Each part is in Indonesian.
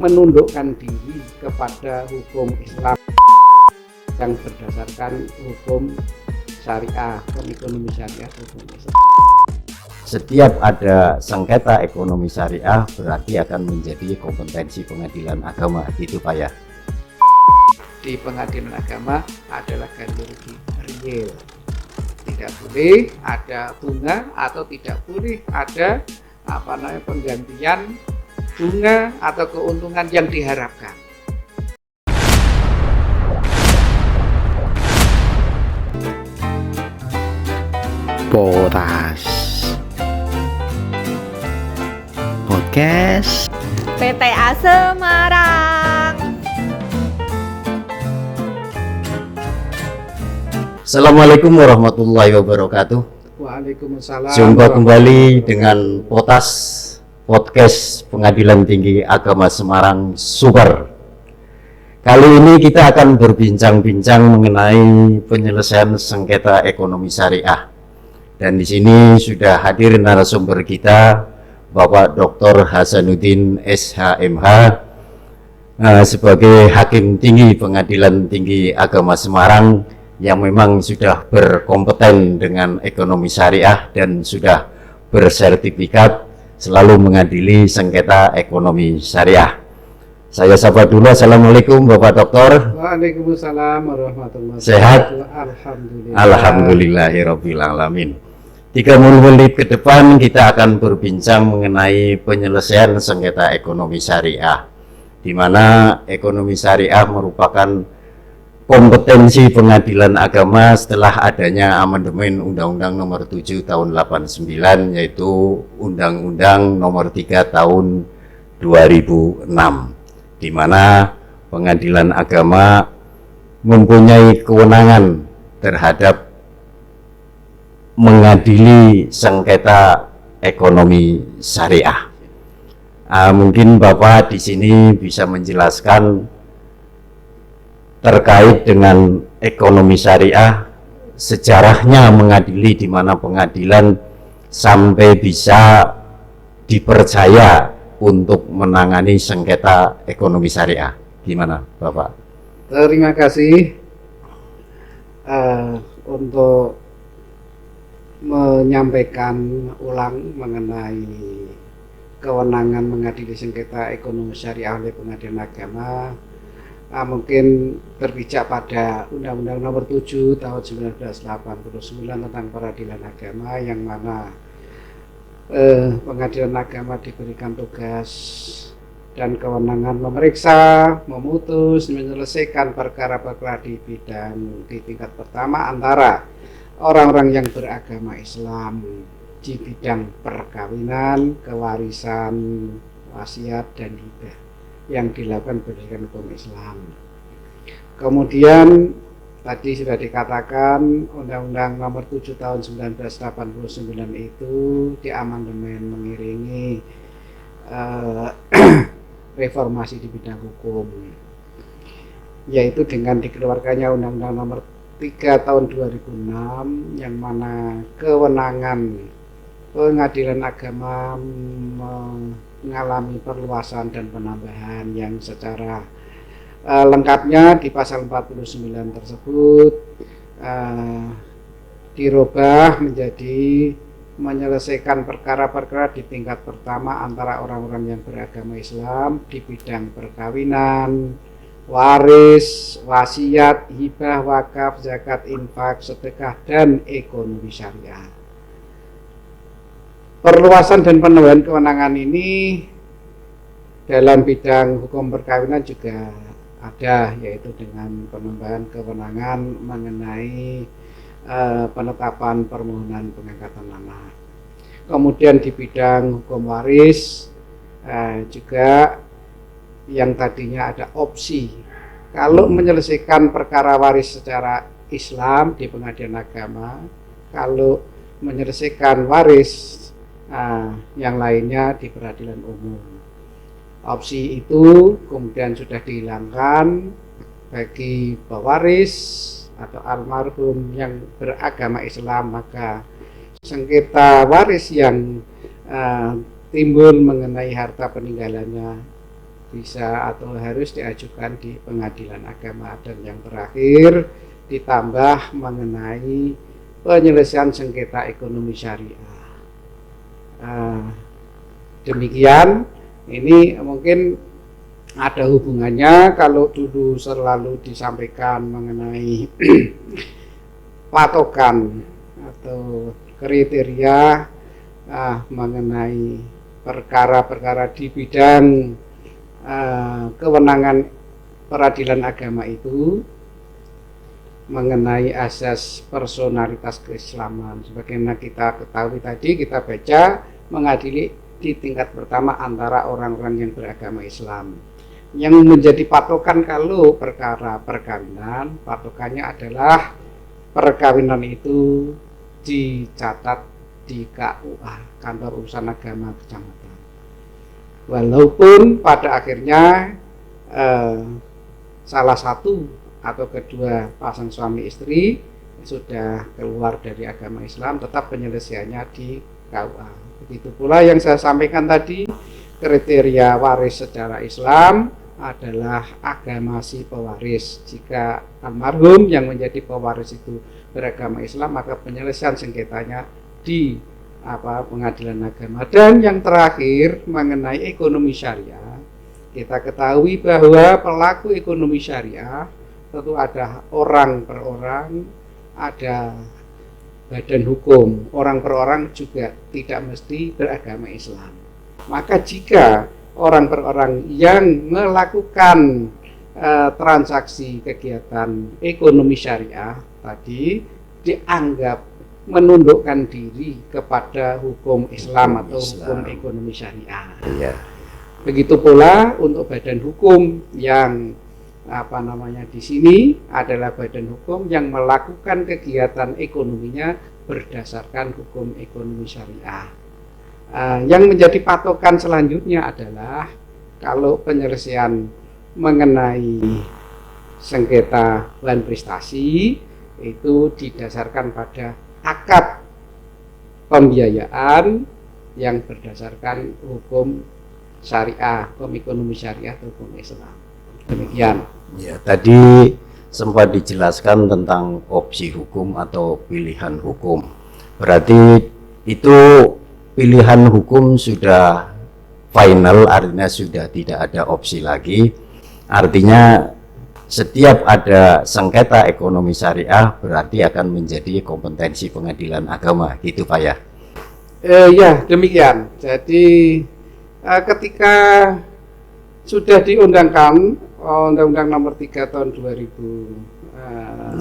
menundukkan diri kepada hukum Islam yang berdasarkan hukum syariah, hukum ekonomi syariah, hukum Islam. Setiap ada sengketa ekonomi syariah berarti akan menjadi kompetensi pengadilan agama, gitu Pak ya. Di pengadilan agama adalah ganti rugi real. Tidak boleh ada bunga atau tidak boleh ada penggantian bunga atau keuntungan yang diharapkan. Potas Podcast PTA Semarang. Assalamualaikum warahmatullahi wabarakatuh. Waalaikumsalam. Jumpa kembali dengan Potas Podcast Pengadilan Tinggi Agama Semarang Super. Kali ini kita akan berbincang-bincang mengenai penyelesaian sengketa ekonomi syariah. Dan di sini sudah hadir narasumber kita, Bapak Dr. Hasanuddin SHMH, sebagai Hakim Tinggi Pengadilan Tinggi Agama Semarang yang memang sudah berkompeten dengan ekonomi syariah dan sudah bersertifikat selalu mengadili sengketa ekonomi syariah. Saya sapa dulu. Assalamualaikum Bapak Dokter. Waalaikumsalam warahmatullahi wabarakatuh. Sehat? Alhamdulillah. Alhamdulillahirabbil alamin. 30 menit ke depan kita akan berbincang mengenai penyelesaian sengketa ekonomi syariah, di mana ekonomi syariah merupakan kompetensi pengadilan agama setelah adanya amandemen Undang-Undang Nomor 7 Tahun 89, yaitu Undang-Undang Nomor 3 Tahun 2006, di mana pengadilan agama mempunyai kewenangan terhadap mengadili sengketa ekonomi syariah. Mungkin Bapak di sini bisa menjelaskan terkait dengan ekonomi syariah, sejarahnya mengadili, di mana pengadilan sampai bisa dipercaya untuk menangani sengketa ekonomi syariah. Gimana Bapak? Terima kasih untuk menyampaikan ulang mengenai kewenangan mengadili sengketa ekonomi syariah oleh pengadilan agama. Mungkin berpijak pada Undang-Undang Nomor 7 Tahun 1989 tentang peradilan agama, yang mana pengadilan agama diberikan tugas dan kewenangan memeriksa, memutus, menyelesaikan perkara-perkara di tingkat pertama antara orang-orang yang beragama Islam di bidang perkawinan, kewarisan, wasiat, dan hibah yang dilakukan berdasarkan hukum Islam. Kemudian tadi sudah dikatakan Undang-Undang Nomor 7 Tahun 1989 itu diamandemen mengiringi reformasi di bidang hukum, yaitu dengan dikeluarkannya Undang-Undang Nomor 3 Tahun 2006, yang mana kewenangan pengadilan agama mengalami perluasan dan penambahan yang secara lengkapnya di pasal 49 tersebut dirubah menjadi menyelesaikan perkara-perkara di tingkat pertama antara orang-orang yang beragama Islam di bidang perkawinan, waris, wasiat, hibah, wakaf, zakat, infak, sedekah, dan ekonomi syariah. Perluasan dan penambahan kewenangan ini dalam bidang hukum perkawinan juga ada, yaitu dengan penambahan kewenangan mengenai penetapan permohonan pengangkatan anak. Kemudian di bidang hukum waris juga yang tadinya ada opsi kalau menyelesaikan perkara waris secara Islam di pengadilan agama, kalau menyelesaikan waris yang lainnya di peradilan umum. Opsi itu kemudian sudah dihilangkan bagi pewaris atau almarhum yang beragama Islam, maka sengketa waris yang timbul mengenai harta peninggalannya bisa atau harus diajukan di pengadilan agama. Dan yang terakhir ditambah mengenai penyelesaian sengketa ekonomi syariah. Demikian, ini mungkin ada hubungannya kalau dulu selalu disampaikan mengenai patokan atau kriteria mengenai perkara-perkara di bidang kewenangan peradilan agama itu mengenai asas personalitas keislaman. Sebagaimana kita ketahui tadi, kita baca mengadili di tingkat pertama antara orang-orang yang beragama Islam. Yang menjadi patokan kalau perkara perkawinan, patokannya adalah perkawinan itu dicatat di KUA, Kantor Urusan Agama Kecamatan. Walaupun pada akhirnya salah satu atau kedua pasang suami istri sudah keluar dari agama Islam, tetap penyelesaiannya di KUA. Begitu pula yang saya sampaikan tadi, kriteria waris secara Islam adalah agama si pewaris. Jika almarhum yang menjadi pewaris itu beragama Islam, maka penyelesaian sengketanya di pengadilan agama. Dan yang terakhir mengenai ekonomi syariah, kita ketahui bahwa pelaku ekonomi syariah tentu ada orang per orang, ada badan hukum, orang per orang juga tidak mesti beragama Islam. Maka jika orang per orang yang melakukan transaksi kegiatan ekonomi syariah tadi dianggap menundukkan diri kepada hukum Islam atau hukum ekonomi syariah. Iya. Begitu pula untuk badan hukum yang di sini adalah badan hukum yang melakukan kegiatan ekonominya berdasarkan hukum ekonomi syariah. Yang menjadi patokan selanjutnya adalah kalau penyelesaian mengenai sengketa bahan prestasi itu didasarkan pada akad pembiayaan yang berdasarkan hukum syariah, hukum ekonomi syariah atau hukum Islam. Demikian. Ya, tadi sempat dijelaskan tentang opsi hukum atau pilihan hukum. Berarti itu pilihan hukum sudah final, artinya sudah tidak ada opsi lagi. Artinya setiap ada sengketa ekonomi syariah berarti akan menjadi kompetensi pengadilan agama, gitu Pak ya? Ya, demikian. Jadi ketika sudah diundangkan Undang-Undang Nomor 3 Tahun 2006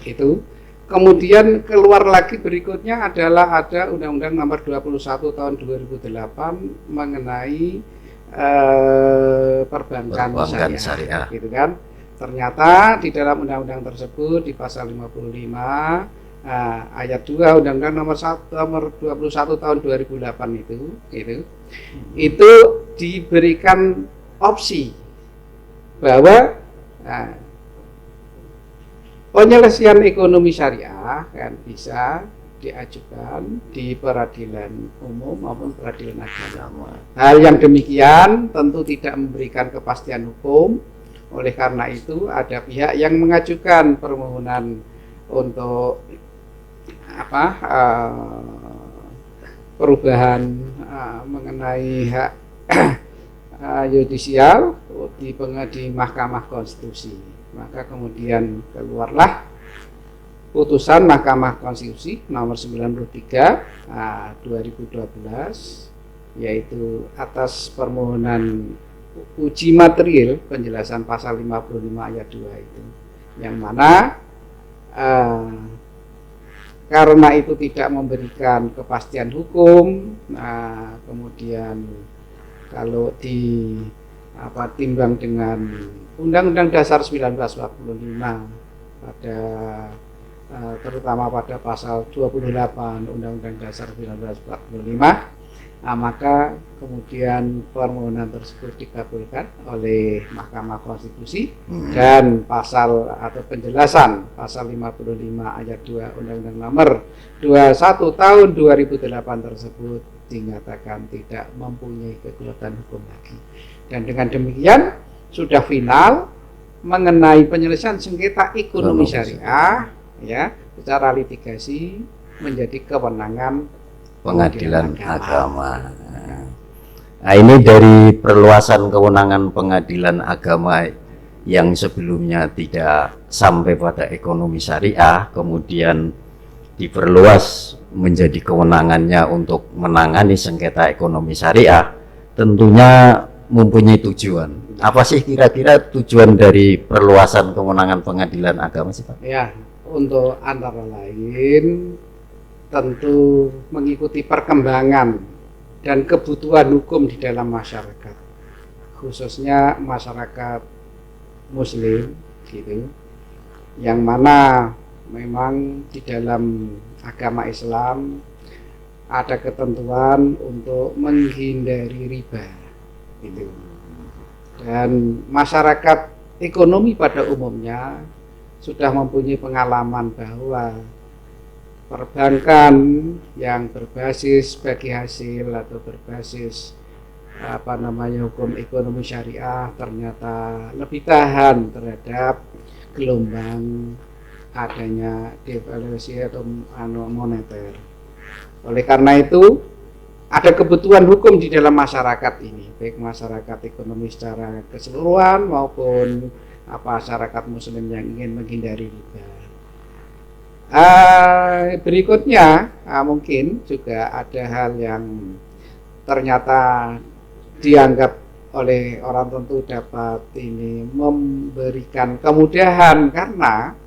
itu, kemudian keluar lagi berikutnya adalah ada Undang-Undang Nomor 21 Tahun 2008 mengenai perbankan syariah, gitu kan. Ternyata di dalam undang-undang tersebut di pasal 55 ayat 2 Undang-Undang Nomor 21 Tahun 2008 itu diberikan opsi bahwa penyelesaian ekonomi syariah kan bisa diajukan di peradilan umum maupun peradilan agama. Hal yang demikian tentu tidak memberikan kepastian hukum. Oleh karena itu ada pihak yang mengajukan permohonan untuk perubahan mengenai hak yudisial di Mahkamah Konstitusi. Maka kemudian keluarlah putusan Mahkamah Konstitusi nomor 93 2012, yaitu atas permohonan uji material penjelasan pasal 55 ayat 2 itu, yang mana karena itu tidak memberikan kepastian hukum, kemudian kalau timbang dengan Undang-Undang Dasar 1945 pada terutama pada pasal 28 Undang-Undang Dasar 1945, maka kemudian permohonan tersebut dikabulkan oleh Mahkamah Konstitusi dan pasal atau penjelasan pasal 55 ayat 2 Undang-Undang Nomor 21 Tahun 2008 tersebut dinyatakan tidak mempunyai kekuatan hukum lagi. Dan dengan demikian sudah final mengenai penyelesaian sengketa ekonomi syariah ya secara litigasi menjadi kewenangan pengadilan agama. Nah, ini dari perluasan kewenangan pengadilan agama yang sebelumnya tidak sampai pada ekonomi syariah, kemudian diperluas menjadi kewenangannya untuk menangani sengketa ekonomi syariah, tentunya mempunyai tujuan. Apa sih kira-kira tujuan dari perluasan kewenangan pengadilan agama sih, Pak? Ya, untuk antara lain tentu mengikuti perkembangan dan kebutuhan hukum di dalam masyarakat, khususnya masyarakat Muslim, gitu, yang mana memang di dalam agama Islam ada ketentuan untuk menghindari riba, gitu. Dan masyarakat ekonomi pada umumnya sudah mempunyai pengalaman bahwa perbankan yang berbasis bagi hasil atau berbasis hukum ekonomi syariah ternyata lebih tahan terhadap gelombang adanya devaluasi atau moneter. Oleh karena itu ada kebutuhan hukum di dalam masyarakat ini, baik masyarakat ekonomi secara keseluruhan maupun masyarakat Muslim yang ingin menghindari riba. Berikutnya mungkin juga ada hal yang ternyata dianggap oleh orang tentu dapat ini memberikan kemudahan, karena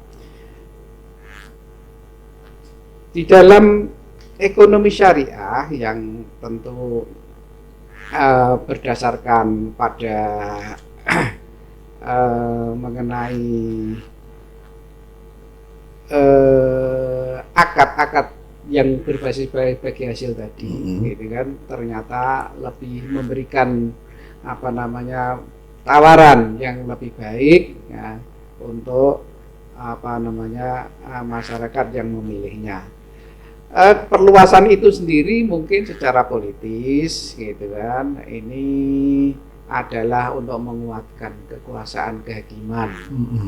di dalam ekonomi syariah yang tentu berdasarkan pada mengenai akad-akad yang berbasis bagi hasil tadi, gitu kan, ternyata lebih memberikan tawaran yang lebih baik ya, untuk masyarakat yang memilihnya. Perluasan itu sendiri mungkin secara politis, gitu kan, ini adalah untuk menguatkan kekuasaan kehakiman,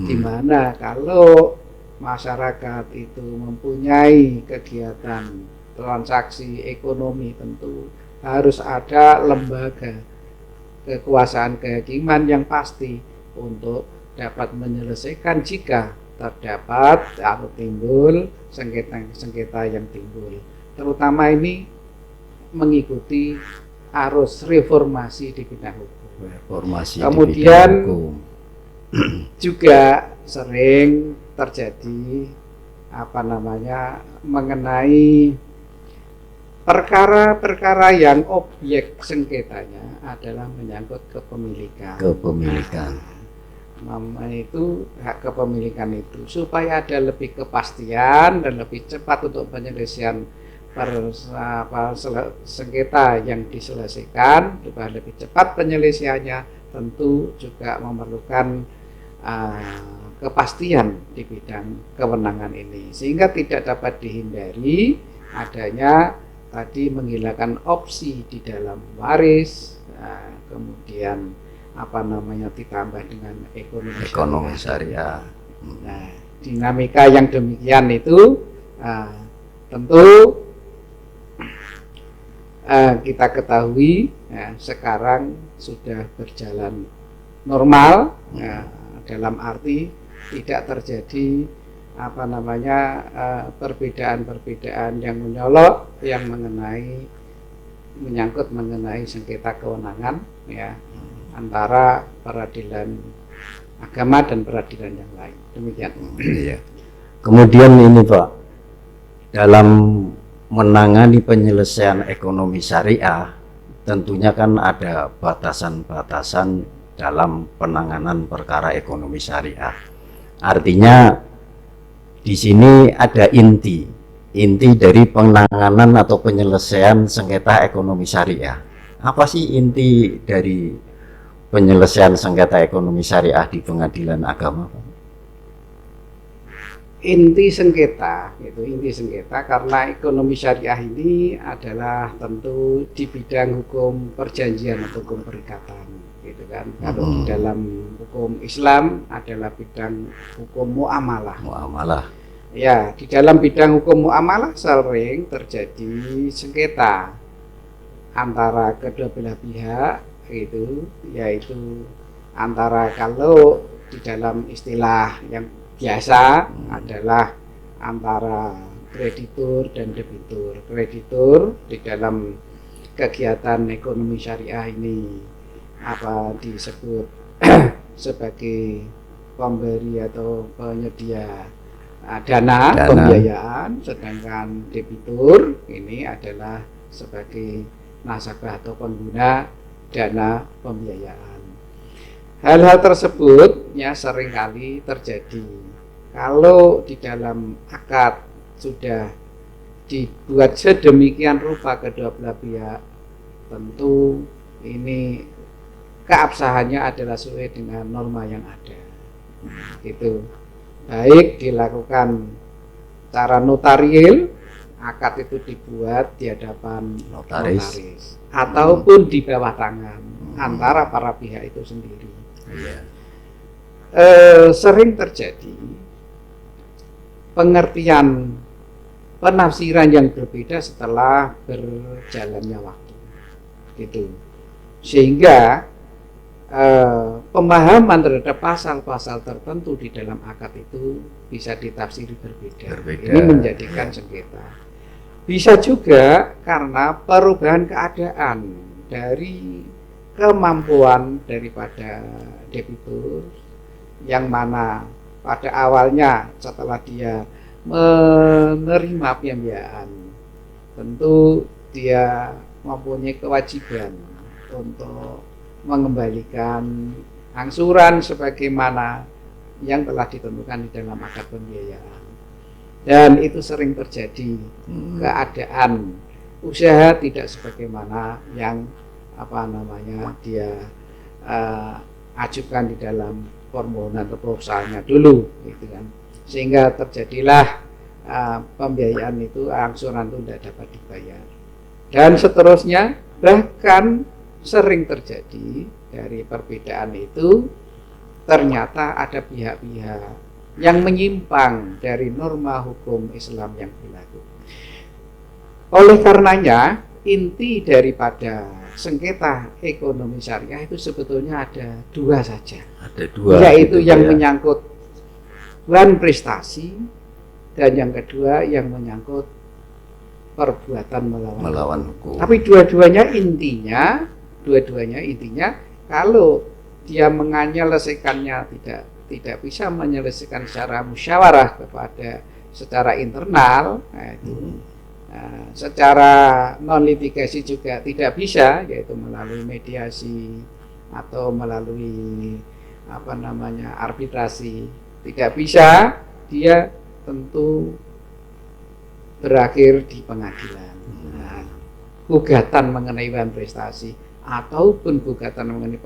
di mana kalau masyarakat itu mempunyai kegiatan transaksi ekonomi tentu harus ada lembaga kekuasaan kehakiman yang pasti untuk dapat menyelesaikan jika terdapat atau timbul sengketa yang timbul, terutama ini mengikuti arus reformasi di bidang hukum. Kemudian di bidang hukum juga sering terjadi mengenai perkara-perkara yang objek sengketanya adalah menyangkut kepemilikan. Itu hak kepemilikan itu, supaya ada lebih kepastian dan lebih cepat untuk penyelesaian sengketa yang diselesaikan, supaya lebih cepat penyelesaiannya, tentu juga memerlukan kepastian di bidang kewenangan ini, sehingga tidak dapat dihindari adanya tadi menghilangkan opsi di dalam waris, kemudian ditambah dengan ekonomi syariah. Nah, dinamika yang demikian itu tentu kita ketahui sekarang sudah berjalan normal, dalam arti tidak terjadi perbedaan-perbedaan yang menyolok yang menyangkut mengenai sengketa kewenangan ya, antara peradilan agama dan peradilan yang lain. Demikian. Iya. Kemudian ini Pak, dalam menangani penyelesaian ekonomi syariah tentunya kan ada batasan-batasan dalam penanganan perkara ekonomi syariah. Artinya di sini ada inti dari penanganan atau penyelesaian sengketa ekonomi syariah. Apa sih inti dari penyelesaian sengketa ekonomi syariah di pengadilan agama? inti sengketa, karena ekonomi syariah ini adalah tentu di bidang hukum perjanjian atau hukum perikatan, gitu kan. Kalau di dalam hukum Islam adalah bidang hukum muamalah. Ya, di dalam bidang hukum muamalah sering terjadi sengketa antara kedua belah pihak, yaitu antara, kalau di dalam istilah yang biasa adalah antara kreditur dan debitur. Kreditur di dalam kegiatan ekonomi syariah ini disebut sebagai pemberi atau penyedia dana pembiayaan, sedangkan debitur ini adalah sebagai nasabah atau pengguna dana pembiayaan. Hal-hal tersebut seringkali terjadi kalau di dalam akad sudah dibuat sedemikian rupa kedua belah pihak. Tentu ini keabsahannya adalah sesuai dengan norma yang ada, gitu. Baik dilakukan secara notarial, akad itu dibuat di hadapan notaris ataupun di bawah tangan antara para pihak itu sendiri. Sering terjadi pengertian penafsiran yang berbeda setelah berjalannya waktu, gitu. Sehingga pemahaman terhadap pasal-pasal tertentu di dalam akad itu bisa ditafsiri berbeda. Ini menjadikan sengketa. Bisa juga karena perubahan keadaan dari kemampuan daripada debitur, yang mana pada awalnya setelah dia menerima pembiayaan, tentu dia mempunyai kewajiban untuk mengembalikan angsuran sebagaimana yang telah ditentukan di dalam akad pembiayaan. Dan itu sering terjadi keadaan usaha tidak sebagaimana yang dia ajukan di dalam permohonan atau proposalnya dulu, gitu kan. Sehingga terjadilah pembiayaan itu, angsuran itu tidak dapat dibayar. Dan seterusnya, bahkan sering terjadi dari perbedaan itu ternyata ada pihak-pihak yang menyimpang dari norma hukum Islam yang berlaku. Oleh karenanya, inti daripada sengketa ekonomi syariah itu sebetulnya ada dua saja. Yaitu yang menyangkut bahan prestasi, dan yang kedua yang menyangkut perbuatan melawan hukum. Tapi dua-duanya intinya kalau dia menyelesaikannya tidak bisa menyelesaikan secara musyawarah secara internal, secara non litigasi juga tidak bisa, yaitu melalui mediasi atau melalui arbitrasi, tidak bisa, dia tentu berakhir di pengadilan. Gugatan mengenai bahan prestasi ataupun gugatan mengenai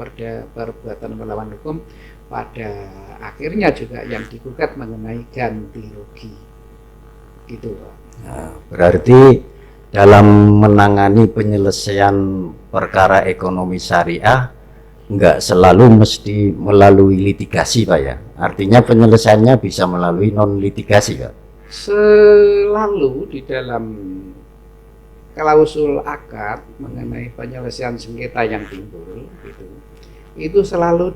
perbuatan melawan hukum, pada akhirnya juga yang digugat mengenai ganti rugi, gitu. Berarti dalam menangani penyelesaian perkara ekonomi syariah nggak selalu mesti melalui litigasi, Pak, ya? Artinya penyelesaiannya bisa melalui non litigasi, Pak? Selalu di dalam klausul akad mengenai penyelesaian sengketa yang timbul, itu selalu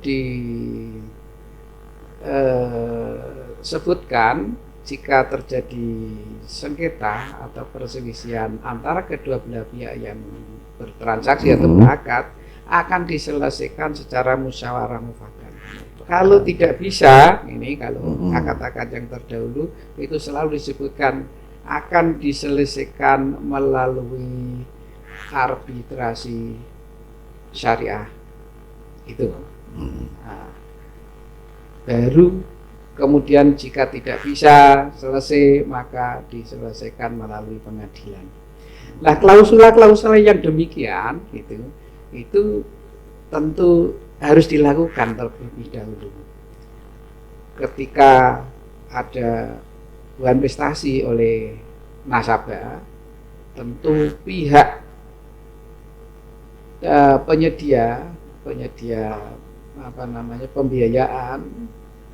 disebutkan jika terjadi sengketa atau perselisihan antara kedua belah pihak yang bertransaksi atau berakad, akan diselesaikan secara musyawarah mufakat. Kalau tidak bisa, kalau akad-akad yang terdahulu itu selalu disebutkan akan diselesaikan melalui arbitrasi syariah, itu. Baru kemudian jika tidak bisa selesai, maka diselesaikan melalui pengadilan. Nah, klausula-klausula yang demikian itu tentu harus dilakukan terlebih dahulu. Ketika ada bahan prestasi oleh nasabah, tentu pihak penyedia pembiayaan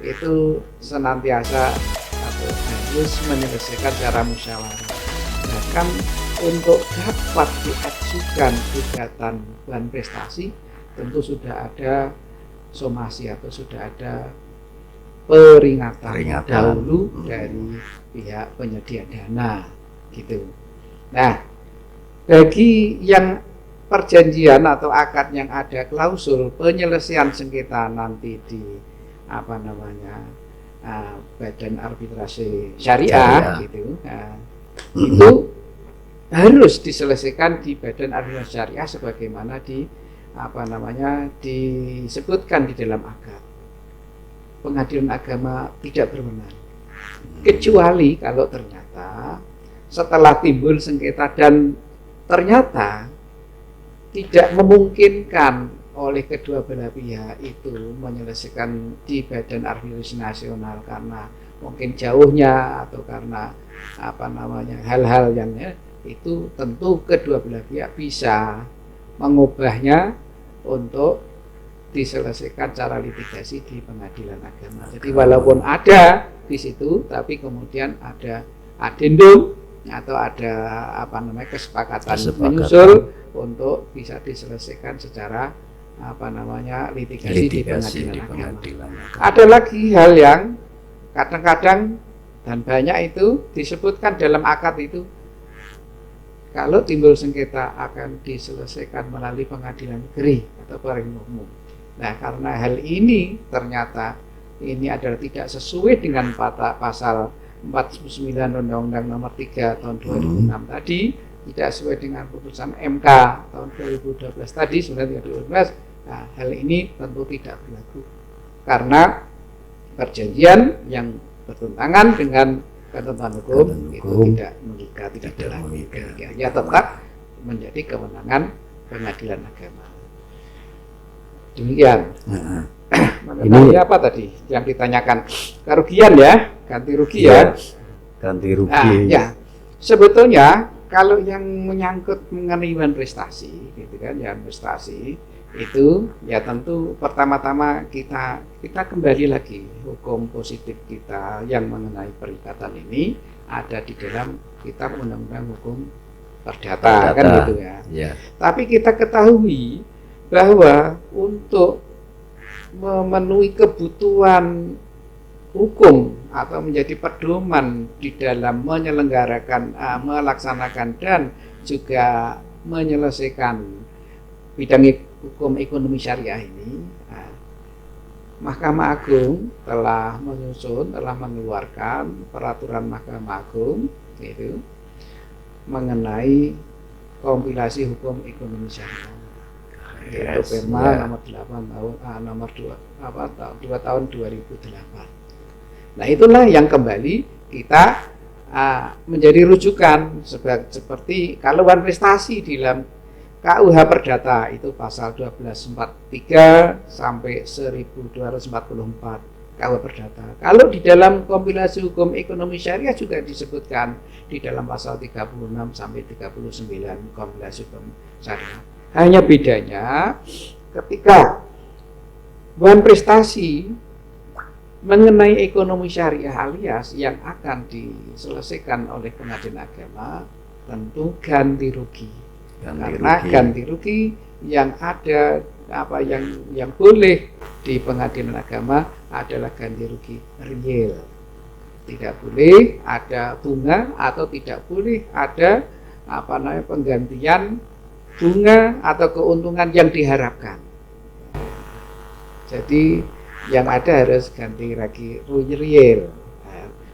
itu senantiasa atau harus menyelesaikan secara musyawarah. Bahkan untuk dapat diajukan gugatan bahan prestasi tentu sudah ada somasi atau sudah ada peringatan dahulu dari pihak penyedia dana gitu. Nah, bagi yang perjanjian atau akad yang ada klausul penyelesaian sengketa nanti di badan arbitrase syariah gitu, itu harus diselesaikan di badan arbitrase syariah sebagaimana disebutkan di dalam akad. Pengadilan agama tidak berwenang kecuali kalau ternyata setelah timbul sengketa dan ternyata tidak memungkinkan oleh kedua belah pihak itu menyelesaikan di badan arbitrase nasional karena mungkin jauhnya atau karena hal-hal yang itu, tentu kedua belah pihak bisa mengubahnya untuk diselesaikan secara litigasi di pengadilan agama. Jadi walaupun ada di situ, tapi kemudian ada adendum atau ada kesepakatan menyusul untuk bisa diselesaikan secara litigasi di pengadilan agama. Ada lagi hal yang kadang-kadang dan banyak itu disebutkan dalam akad itu, kalau timbul sengketa akan diselesaikan melalui pengadilan negeri atau peradilan umum. Nah, karena hal ini ternyata ini adalah tidak sesuai dengan pasal 49 Undang-Undang Nomor 3 Tahun 2006 tadi, tidak sesuai dengan putusan MK tahun 2012 tadi, 1912. Nah, hal ini tentu tidak berlaku karena perjanjian yang bertentangan dengan ketentuan hukum itu tidak mengikat, tidak mengikat. Ya, tetap menjadi kewenangan pengadilan agama. Demikian. Mengenai apa tadi yang ditanyakan, kerugian ya, ganti rugi ya. Ganti rugi. Ya, sebetulnya kalau yang menyangkut mengenai bahan prestasi, gitu kan, ya prestasi itu ya tentu pertama-tama kita kembali lagi hukum positif kita yang mengenai perikatan ini ada di dalam kitab Undang-Undang Hukum Perdata kan gitu ya. Tapi kita ketahui bahwa untuk memenuhi kebutuhan hukum atau menjadi pedoman di dalam menyelenggarakan, melaksanakan dan juga menyelesaikan bidang hukum ekonomi syariah ini, Mahkamah Agung telah mengeluarkan peraturan Mahkamah Agung itu mengenai kompilasi hukum ekonomi syariah. Itu Perma nomor 8 tahun 2008. Nah, itulah yang kembali kita menjadi rujukan seperti kalau bahan prestasi di dalam KUH Perdata itu pasal 1243 sampai 1244 KUH Perdata. Kalau di dalam kompilasi hukum ekonomi syariah juga disebutkan di dalam pasal 36 sampai 39 kompilasi hukum syariah. Hanya bedanya ketika bahan prestasi mengenai ekonomi syariah alias yang akan diselesaikan oleh pengadilan agama tentu ganti rugi. Ganti rugi yang ada yang boleh di pengadilan agama adalah ganti rugi real. Tidak boleh ada bunga atau tidak boleh ada penggantian bunga atau keuntungan yang diharapkan. Jadi yang ada harus ganti rugi real.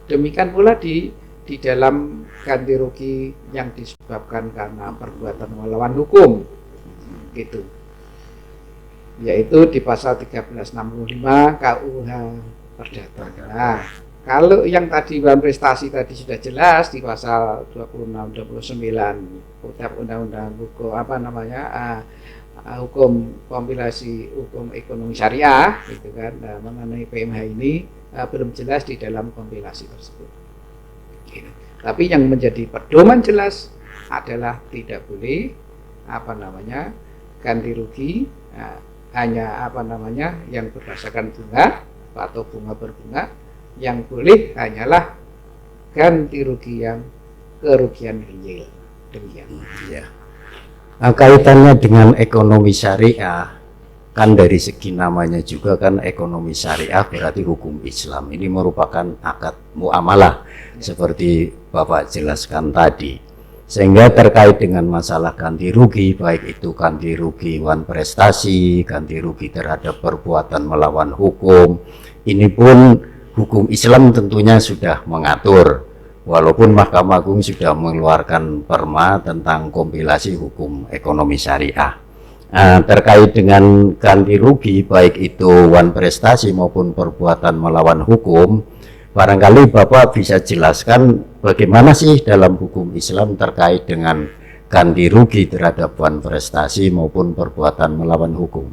Demikian pula di dalam ganti rugi yang disebabkan karena perbuatan melawan hukum, gitu. Yaitu di pasal 1365 KUH Perdata. Nah, kalau yang tadi bahan prestasi tadi sudah jelas di pasal 26-29 Kitab Undang-Undang Hukum hukum kompilasi hukum ekonomi syariah, gitu kan. Nah, mengenai PMH ini belum jelas di dalam kompilasi tersebut. Gitu. Tapi yang menjadi pedoman jelas adalah tidak boleh ganti rugi, hanya yang berdasarkan bunga atau bunga berbunga. Yang boleh hanyalah ganti rugi yang kerugian real. Demikian. Ya. Nah, kaitannya dengan ekonomi syariah, kan dari segi namanya juga kan ekonomi syariah berarti hukum Islam. Ini merupakan akad muamalah seperti Bapak jelaskan tadi. Sehingga terkait dengan masalah ganti rugi, baik itu ganti rugi wan prestasi, ganti rugi terhadap perbuatan melawan hukum, ini pun hukum Islam tentunya sudah mengatur. Walaupun Mahkamah Agung sudah mengeluarkan perma tentang kompilasi hukum ekonomi syariah. Terkait dengan ganti rugi, baik itu wan prestasi maupun perbuatan melawan hukum, barangkali Bapak bisa jelaskan bagaimana sih dalam hukum Islam terkait dengan ganti rugi terhadap wan prestasi maupun perbuatan melawan hukum.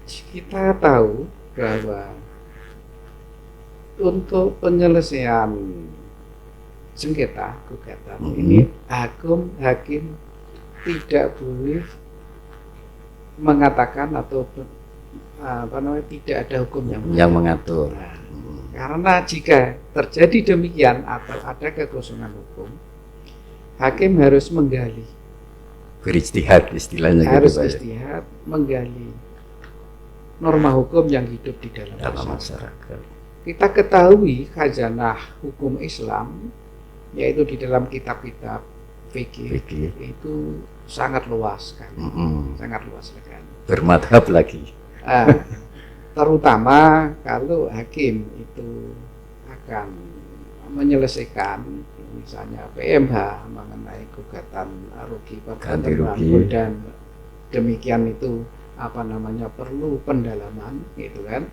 Kita tahu bahwa untuk penyelesaian sengketa gugatan ini hakim tidak boleh mengatakan atau tidak ada hukum yang mengatur. Karena jika terjadi demikian atau ada kekosongan hukum, hakim harus menggali, berijtihad istilahnya, harus gitu, istihad menggali norma hukum yang hidup di dalam masyarakat. Kita ketahui khazanah hukum Islam, yaitu di dalam kitab-kitab fikih itu sangat luas kan, sangat luas kan. Bermadhab lagi. Terutama kalau hakim itu akan menyelesaikan misalnya PMH mengenai gugatan rugi perbuatan dan demikian itu perlu pendalaman gitu kan.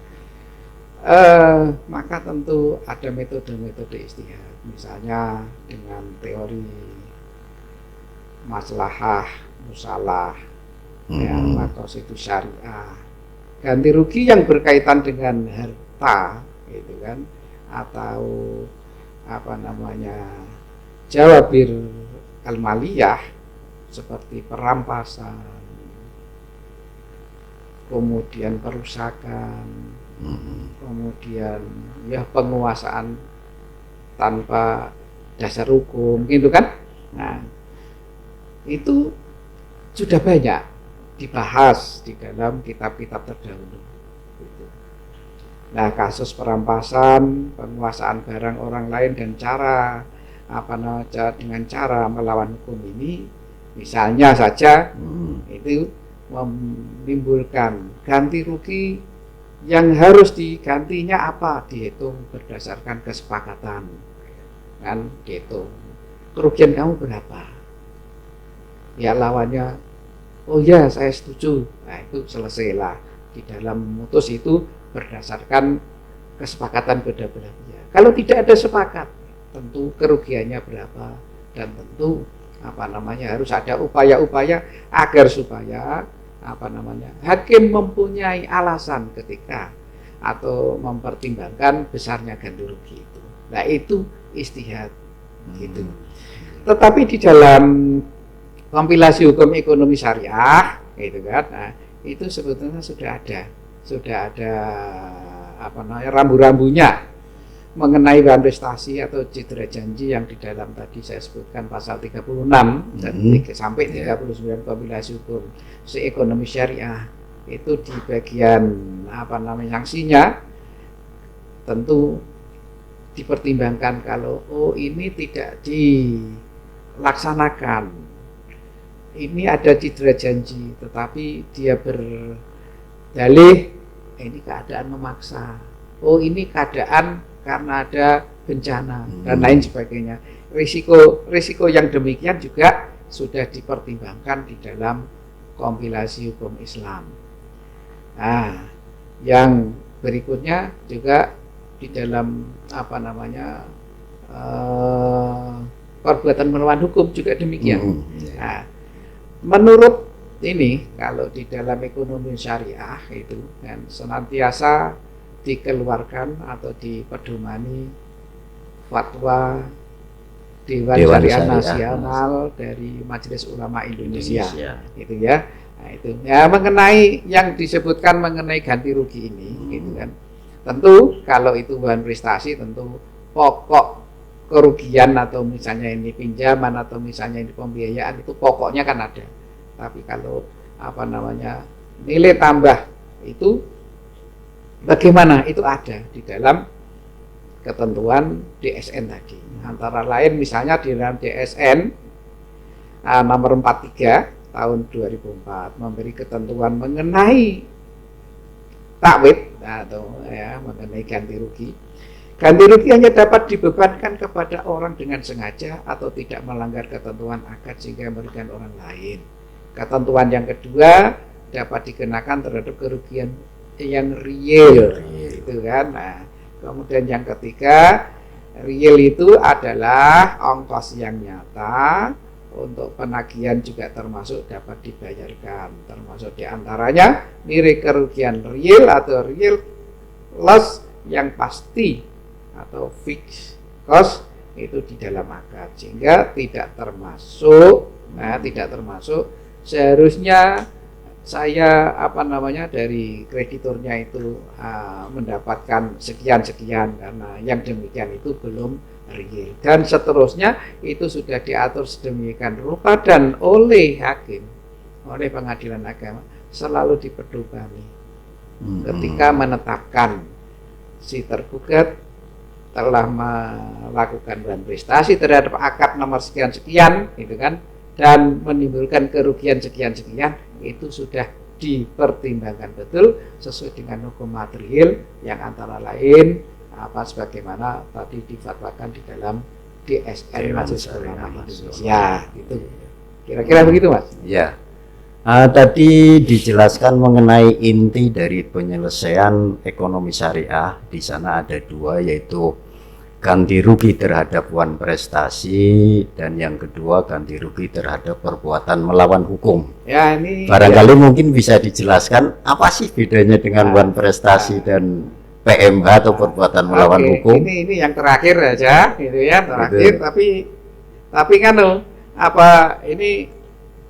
Maka tentu ada metode-metode istihad, misalnya dengan teori maslahah, musalah, maqasid syariah, ganti rugi yang berkaitan dengan harta, gitu kan, atau jawabir al-maliyah seperti perampasan, kemudian perusakan, kemudian penguasaan tanpa dasar hukum gitu kan. Nah, itu sudah banyak dibahas di dalam kitab-kitab terdahulu gitu. Nah, kasus perampasan, penguasaan barang orang lain dan dengan cara melawan hukum ini misalnya saja itu menimbulkan ganti rugi yang harus digantinya apa, dihitung berdasarkan kesepakatan kan, dihitung kerugian kamu berapa, ya lawannya oh ya saya setuju, nah itu selesailah. Di dalam memutus itu berdasarkan kesepakatan kedua belah pihak. Kalau tidak ada sepakat, tentu kerugiannya berapa, dan tentu harus ada upaya-upaya agar supaya hakim mempunyai alasan ketika atau mempertimbangkan besarnya ganti rugi itu. Nah itu istihad gitu. Tetapi di dalam kompilasi hukum ekonomi syariah gitu kan, nah itu sebetulnya sudah ada rambu-rambunya mengenai prestasi atau citra janji yang di dalam tadi saya sebutkan pasal 36 dan sampai 39 kompilasi hukum ekonomi syariah. Itu di bagian sanksinya tentu dipertimbangkan kalau ini tidak dilaksanakan, ini ada citra janji tetapi dia berdalih ini keadaan memaksa, ini keadaan karena ada bencana dan lain sebagainya. Risiko yang demikian juga sudah dipertimbangkan di dalam kompilasi hukum Islam. Nah, yang berikutnya juga di dalam perbuatan melawan hukum juga demikian. Nah, menurut ini kalau di dalam ekonomi syariah itu kan senantiasa dikeluarkan atau dipedomani fatwa Dewan Dewan Syariah Syariah Nasional dari Majelis Ulama Indonesia. Itu ya. Nah, itu ya mengenai yang disebutkan mengenai ganti rugi ini, gitu kan. Tentu kalau itu bahan prestasi, tentu pokok kerugian atau misalnya ini pinjaman atau misalnya ini pembiayaan itu pokoknya kan ada. Tapi kalau apa namanya nilai tambah itu bagaimana? Itu ada di dalam ketentuan DSN tadi. Antara lain misalnya di dalam DSN nomor 43 tahun 2004 memberi ketentuan mengenai takwid atau ya mengenai ganti rugi. Ganti rugi hanya dapat dibebankan kepada orang dengan sengaja atau tidak melanggar ketentuan akad sehingga merugikan orang lain. Ketentuan yang kedua dapat dikenakan terhadap kerugian yang real, itu kan. Nah, kemudian yang ketiga, real itu adalah ongkos yang nyata untuk penagihan juga termasuk dapat dibayarkan, termasuk diantaranya nilai kerugian real atau real loss yang pasti atau fixed cost itu di dalam akad, sehingga tidak termasuk, seharusnya saya dari krediturnya itu mendapatkan sekian karena yang demikian itu belum real, dan seterusnya itu sudah diatur sedemikian rupa dan oleh hakim, oleh pengadilan agama selalu dipedomani ketika menetapkan si tergugat telah melakukan bahan prestasi terhadap akad nomor sekian gitu kan, dan menimbulkan kerugian sekian itu sudah dipertimbangkan betul sesuai dengan hukum material yang antara lain sebagaimana tadi difatwakan di dalam DSN Majelis Ulama Indonesia. Itu kira-kira begitu, Mas. Ya. Tadi dijelaskan mengenai inti dari penyelesaian ekonomi syariah. Di sana ada dua, yaitu ganti rugi terhadap wan prestasi dan yang kedua ganti rugi terhadap perbuatan melawan hukum. Ya, ini barangkali mungkin bisa dijelaskan apa sih bedanya dengan wan prestasi dan PMH atau perbuatan melawan hukum. Ini yang terakhir aja gitu ya, terakhir. Tapi kan ini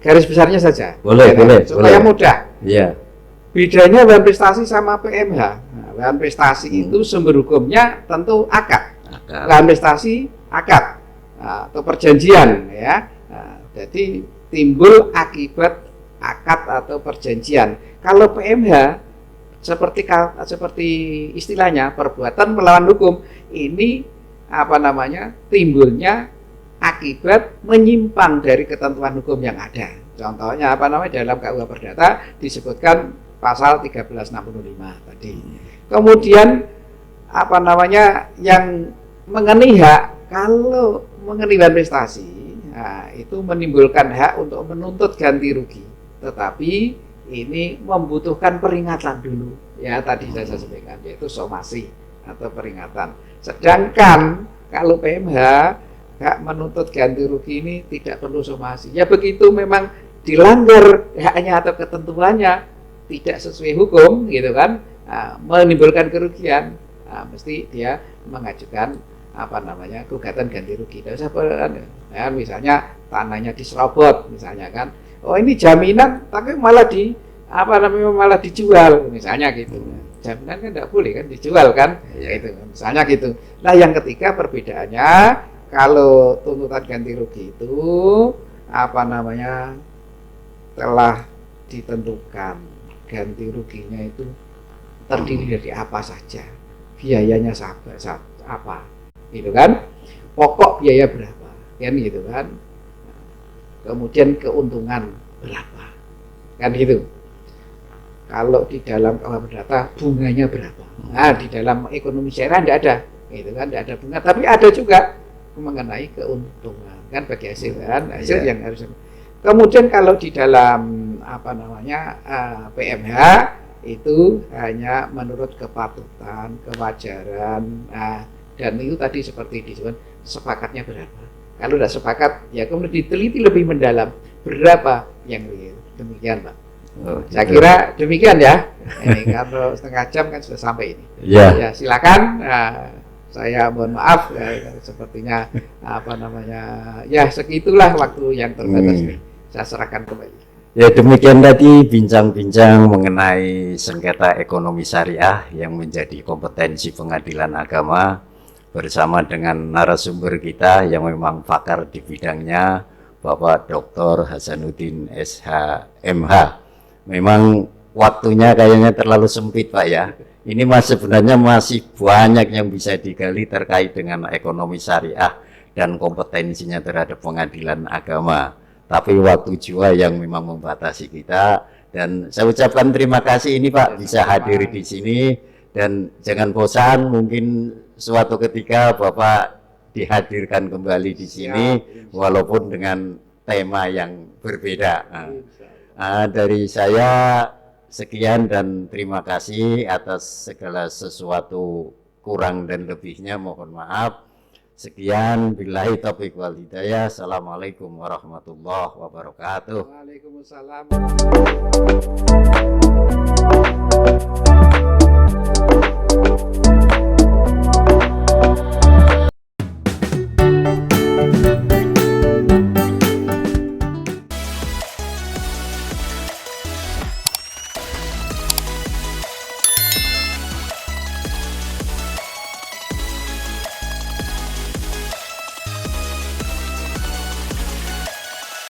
garis besarnya saja. Boleh. Supaya mudah. Iya. Bedanya bahan prestasi sama PMH. Nah, bahan prestasi itu sumber hukumnya tentu akad. Bahan prestasi akad atau perjanjian ya. Jadi timbul akibat akad atau perjanjian. Kalau PMH seperti istilahnya perbuatan melawan hukum, ini timbulnya akibat menyimpang dari ketentuan hukum yang ada. Contohnya dalam KUH Perdata disebutkan pasal 1365 tadi. Kemudian yang mengenai hak, kalau mengenai bahan prestasi itu menimbulkan hak untuk menuntut ganti rugi, tetapi ini membutuhkan peringatan dulu ya, tadi saya sampaikan, yaitu somasi atau peringatan. Sedangkan kalau PMH hak menuntut ganti rugi ini tidak perlu somasi. Ya begitu memang dilanggar haknya atau ketentuannya tidak sesuai hukum gitu kan, menimbulkan kerugian, mesti dia mengajukan gugatan ganti rugi. Ya, misalnya tanahnya diserobot misalnya kan, oh ini jaminan tapi malah dijual misalnya gitu. Jaminan kan tidak boleh kan dijual kan, gitu misalnya gitu. Nah yang ketiga perbedaannya, kalau tuntutan ganti rugi itu telah ditentukan ganti ruginya itu terdiri dari apa saja, biayanya apa gitu kan, pokok biaya berapa kan gitu kan, kemudian keuntungan berapa kan gitu. Kalau di dalam KUH Perdata bunganya berapa, nah di dalam ekonomi syariah tidak ada gitu kan, tidak ada bunga, tapi ada juga mengenai keuntungan kan, bagi hasil yang harus. Kemudian kalau di dalam PMH itu hanya menurut kepatutan, kewajaran, dan itu tadi seperti disebut sepakatnya berapa. Kalau tidak sepakat ya kemudian diteliti lebih mendalam berapa yang real. Demikian Pak. Saya kira demikian ya. Ini kalau setengah jam kan sudah sampai ini. Ya. Ya, silakan. Saya mohon maaf ya, sepertinya ya segitulah waktu yang terbatas ini. Saya serahkan kembali. Ya, demikian tadi bincang-bincang mengenai sengketa ekonomi syariah yang menjadi kompetensi pengadilan agama bersama dengan narasumber kita yang memang pakar di bidangnya, Bapak Dr. Hasanuddin SH.MH. Memang waktunya kayaknya terlalu sempit Pak ya. Ini sebenarnya masih banyak yang bisa digali terkait dengan ekonomi syariah dan kompetensinya terhadap pengadilan agama. Tapi waktu jiwa yang memang membatasi kita. Dan saya ucapkan terima kasih ini Pak bisa hadir di sini. Dan jangan bosan, mungkin suatu ketika Bapak dihadirkan kembali di sini walaupun dengan tema yang berbeda. Dari saya sekian dan terima kasih atas segala sesuatu kurang dan lebihnya mohon maaf. Sekian, billahi taufiq wal hidayah. Assalamualaikum warahmatullahi wabarakatuh. Waalaikumsalam.